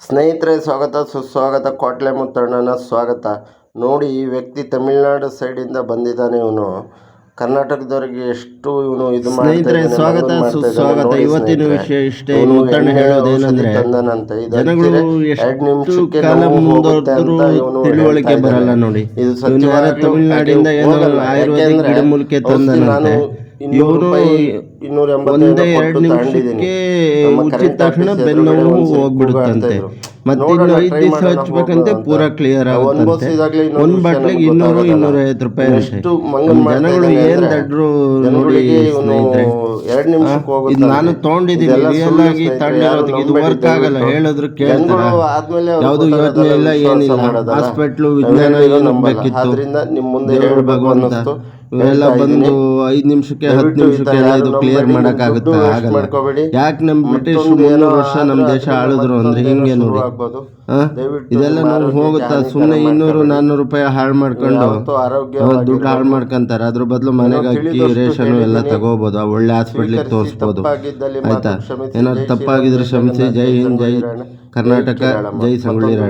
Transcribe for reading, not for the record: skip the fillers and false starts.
ಸ್ನೇಹಿತರೆ, ಸ್ವಾಗತ ಸುಸ್ವಾಗತ. ಕೋಟ್ಲೆ ಮುತ್ತಣ್ಣನ ಸ್ವಾಗತ. ನೋಡಿ, ಈ ವ್ಯಕ್ತಿ ತಮಿಳ್ನಾಡು ಸೈಡಿಂದ ಬಂದಿದ್ದಾನೆ. ಇವನು ಕರ್ನಾಟಕದವರಿಗೆ ಎಷ್ಟು ಇವನು ಇದು ಸ್ನೇಹಿತರೆ, ಸ್ವಾಗತ ಸುಸ್ವಾಗತ. ಇವತ್ತಿನ ವಿಷಯ ಇಷ್ಟೇ. ಮುತ್ತಣ್ಣ ಹೇಳೋದೇನಂದ್ರೆ, ಜನಗಳು ಎಷ್ಟು ಕಾಲ ಮುಂದುವರೆದರೂ ತಿಳುವಳಿಕೆ ಬರಲ್ಲ. ನೋಡಿ, ತಮಿಳ್ನಾಡಿಂದ ಏನೋ ಆಯುರ್ವೇದಿಕ್ ಗಿಡಮೂಲಿಕೆ ತಂದನಂತೆ. ಇವನು ಒಂದೇ 2 ನಿಮಿಷಕ್ಕೆ ಮುಚ್ಚಿದ ತಕ್ಷಣ ಬೆನ್ನೋವು ಹೋಗ್ಬಿಡುತ್ತಂತೆ. ಮತ್ತೆ ಇನ್ನು 5 ದಿವಸ ಹಚ್ಬೇಕಂತೆ, ಪೂರಾ ಕ್ಲಿಯರ್ ಆಗುತ್ತಂತೆ. ಒಂದು ಬಾಟ್ಲಿಗೆ 200-250 ರೂಪಾಯಿ ಅಂತೆ. ಜನಗಳು ಏನ್ ದಡ್ರು ನೋಡಿ ಸ್ನೇಹಿತರೆ. ಇದು ನಾನು ತಗೊಂಡಿದ್ದೀನಿ, ರಿಯಲ್ ಆಗಿ ತಗೊಂಡಿರೋದಕ್ಕೆ. ಇದು ವರ್ಕ್ ಆಗಲ್ಲ, ಹೇಳಿದ್ರು ಕೇಳ್ತಾರ. ಯಾವುದು ಯೋಚನೆ ಇಲ್ಲ, ಏನಿಲ್ಲ. ಹಾಸ್ಪಿಟ್ಲು ವಿಜ್ಞಾನ ಏನು ಬೇಕಿತ್ತು, ದೇವರು ಭಗವಂತ ಇವೆಲ್ಲ ಬಂದು 5 ನಿಮಿಷಕ್ಕೆ 10 ನಿಮಿಷಕ್ಕೆ ಎಲ್ಲ ಇದು ಕ್ಲಿಯರ್ ಮಾಡೋಕ್ಕಾಗುತ್ತಾ? ಆಗಲ್ಲ. ಯಾಕೆ ನಮ್ಮ ಬ್ರಿಟಿಷ್ 300 ವರ್ಷ ನಮ್ಮ ದೇಶ ಆಳಿದ್ರು ಅಂದ್ರೆ ಹಿಂಗೆ ನೋಡಿ. ಇದೆಲ್ಲ ನಾವು ಹೋಗುತ್ತಾ? ಸುಮ್ಮನೆ 200-400 ರೂಪಾಯಿ ಹಾಳು ಮಾಡ್ಕೊಂಡು ದುಡ್ಡು ಹಾಳು ಮಾಡ್ಕೊಂತಾರೆ. ಅದ್ರ ಬದಲು ಮನೆಗೆ ಅಕ್ಕಿ ರೇಷನ್ ಎಲ್ಲ ತಗೋಬಹುದು, ಒಳ್ಳೆ ಹಾಸ್ಪಿಟ್ಲಿಗೆ ತೋರಿಸ್ಬೋದು. ಆಯ್ತಾ? ಏನಾದ್ರು ತಪ್ಪಾಗಿದ್ರೆ ಕ್ಷಮಿಸಿ. ಜೈ ಹಿಂದ್, ಜೈ ಕರ್ನಾಟಕ, ಜೈ ಸಂಗೊಳ್ಳಿ ರಾಯಣ್ಣ.